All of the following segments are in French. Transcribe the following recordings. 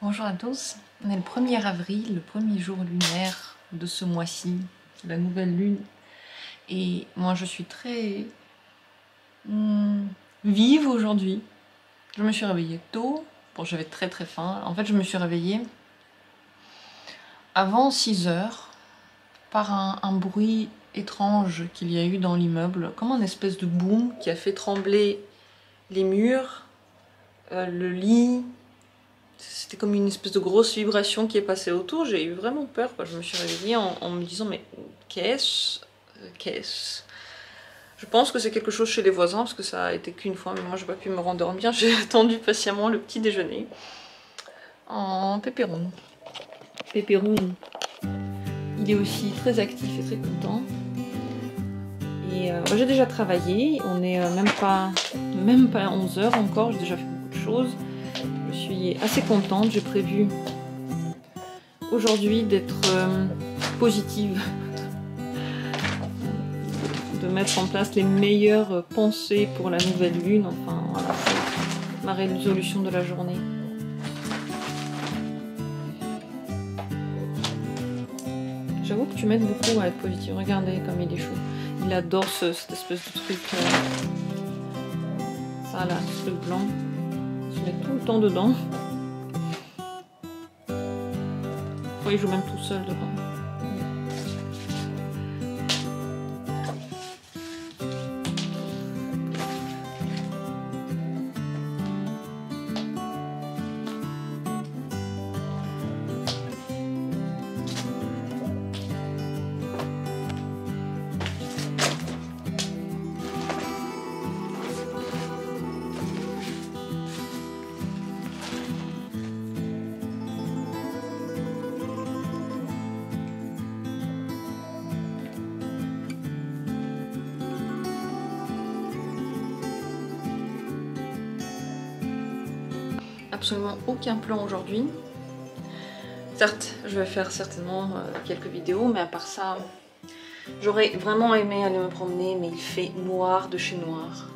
Bonjour à tous, on est le 1er avril, le premier jour lunaire de ce mois-ci, la nouvelle lune. Et moi je suis très vive aujourd'hui. Je me suis réveillée tôt, bon j'avais très faim. En fait je me suis réveillée avant 6 heures par un bruit étrange qu'il y a eu dans l'immeuble, comme un espèce de boom qui a fait trembler les murs, le lit. C'était comme une espèce de grosse vibration qui est passée autour. J'ai eu vraiment peur. Je me suis réveillée en me disant mais qu'est-ce? Je pense que c'est quelque chose chez les voisins parce que ça a été qu'une fois, mais moi j'ai pas pu me rendormir. J'ai attendu patiemment le petit déjeuner en pépéroune. Pépéroune. Il est aussi très actif et très content. Et moi j'ai déjà travaillé. On est même pas 11 heures encore. J'ai déjà fait beaucoup de choses. Je suis assez contente. J'ai prévu aujourd'hui d'être positive, de mettre en place les meilleures pensées pour la nouvelle lune. Enfin voilà, c'est ma résolution de la journée. J'avoue que tu m'aides beaucoup à être positive. Regardez comme il est chaud. Il adore cette espèce de truc, ça là, ce truc blanc. Il se met tout le temps dedans. Il joue même tout seul dedans. Absolument aucun plan aujourd'hui. Certes, je vais faire certainement quelques vidéos, mais à part ça, j'aurais vraiment aimé aller me promener, mais il fait noir de chez noir.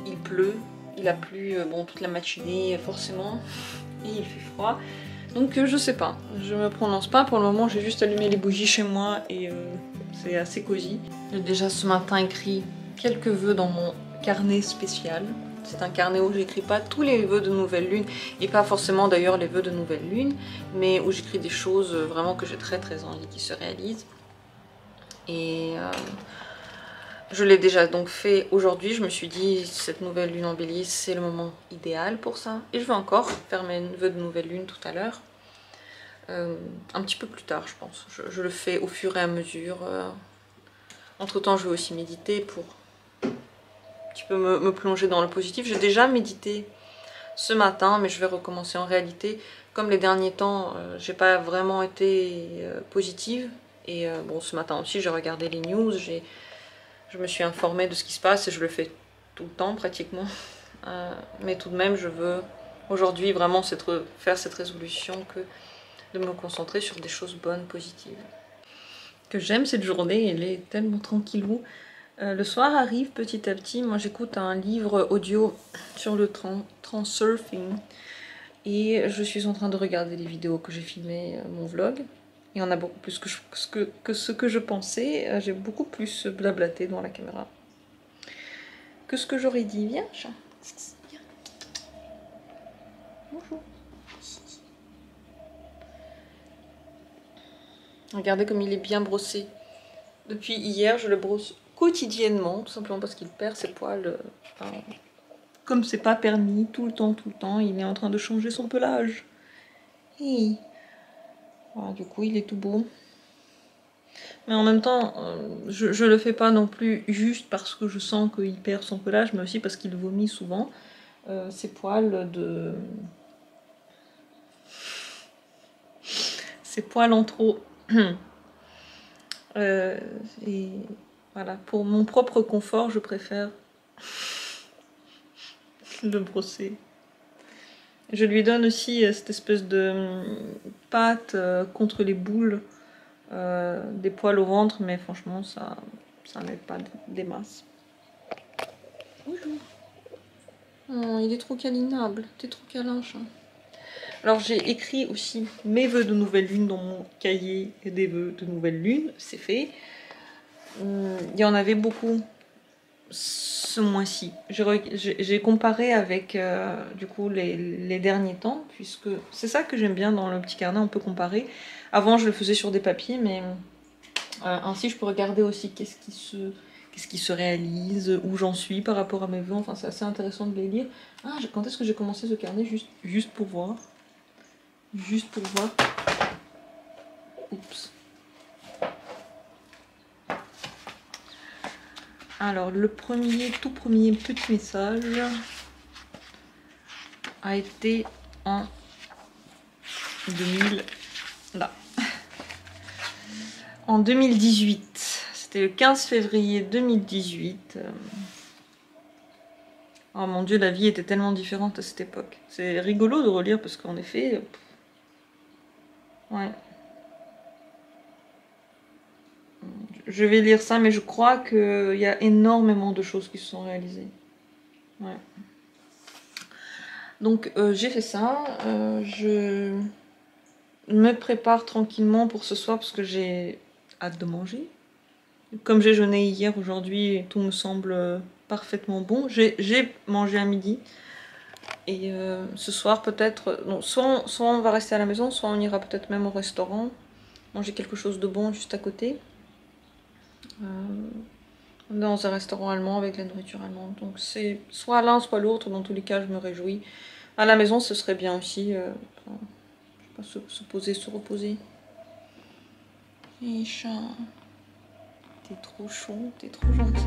Il pleut, il a plu bon, toute la matinée forcément, et il fait froid. Donc je sais pas, je me prononce pas. Pour le moment, j'ai juste allumé les bougies chez moi et c'est assez cosy. J'ai déjà ce matin écrit quelques vœux dans mon carnet spécial. C'est un carnet où j'écris pas tous les vœux de nouvelle lune, et pas forcément d'ailleurs les vœux de nouvelle lune, mais où j'écris des choses vraiment que j'ai très envie qui se réalisent. Et je l'ai déjà donc fait aujourd'hui. Je me suis dit cette nouvelle lune en Bélier, c'est le moment idéal pour ça. Et je vais encore faire mes vœux de nouvelle lune tout à l'heure. Un petit peu plus tard je pense. Je le fais au fur et à mesure. Entre temps je vais aussi méditer pour un petit peu me plonger dans le positif. J'ai déjà médité ce matin, mais je vais recommencer. En réalité, comme les derniers temps, j'ai pas vraiment été positive. Et bon, ce matin aussi, j'ai regardé les news, je me suis informée de ce qui se passe et je le fais tout le temps pratiquement. Mais tout de même, je veux aujourd'hui vraiment faire cette résolution que de me concentrer sur des choses bonnes, positives. Que j'aime cette journée, elle est tellement tranquillou. Le soir arrive petit à petit. Moi j'écoute un livre audio sur le transurfing et je suis en train de regarder les vidéos que j'ai filmées, mon vlog. Il y en a beaucoup plus que ce que je pensais. J'ai beaucoup plus blablaté devant la caméra que ce que j'aurais dit. Viens chat, viens. Bonjour. Regardez comme il est bien brossé. Depuis hier je le brosse quotidiennement, tout simplement parce qu'il perd ses poils. Comme c'est pas permis, tout le temps, il est en train de changer son pelage. Hey. Voilà, du coup, il est tout beau. Mais en même temps, je le fais pas non plus juste parce que je sens qu'il perd son pelage, mais aussi parce qu'il vomit souvent. Ses poils de... Ses poils en trop. Et voilà, pour mon propre confort, je préfère le brosser. Je lui donne aussi cette espèce de pâte contre les boules, des poils au ventre, mais franchement ça n'aide pas des masses. Bonjour. Oh, il est trop câlinable, t'es trop câlin chat. Alors j'ai écrit aussi mes vœux de nouvelle lune dans mon cahier des vœux de nouvelle lune, c'est fait. Il y en avait beaucoup ce mois-ci. J'ai comparé avec du coup les derniers temps, puisque c'est ça que j'aime bien dans le petit carnet, on peut comparer. Avant je le faisais sur des papiers, mais ainsi je peux regarder aussi qu'est-ce qui se réalise, où j'en suis par rapport à mes vœux, enfin c'est assez intéressant de les lire. Ah, quand est-ce que j'ai commencé ce carnet? Juste pour voir. Juste pour voir. Oups. Alors, le tout premier petit message a été en 2000... Là. En 2018. C'était le 15 février 2018. Oh mon dieu, la vie était tellement différente à cette époque. C'est rigolo de relire parce qu'en effet... Ouais. Je vais lire ça, mais je crois qu'il y a énormément de choses qui se sont réalisées. Ouais. Donc j'ai fait ça. Je me prépare tranquillement pour ce soir parce que j'ai hâte de manger. Comme j'ai jeûné hier, aujourd'hui, tout me semble parfaitement bon. J'ai mangé à midi. Et ce soir peut-être... soit on va rester à la maison, soit on ira peut-être même au restaurant. Manger quelque chose de bon juste à côté. Dans un restaurant allemand avec la nourriture allemande. Donc c'est soit l'un soit l'autre, dans tous les cas je me réjouis. À la maison ce serait bien aussi, je sais pas, se poser, se reposer. Et chat, t'es trop chaud, t'es trop gentil.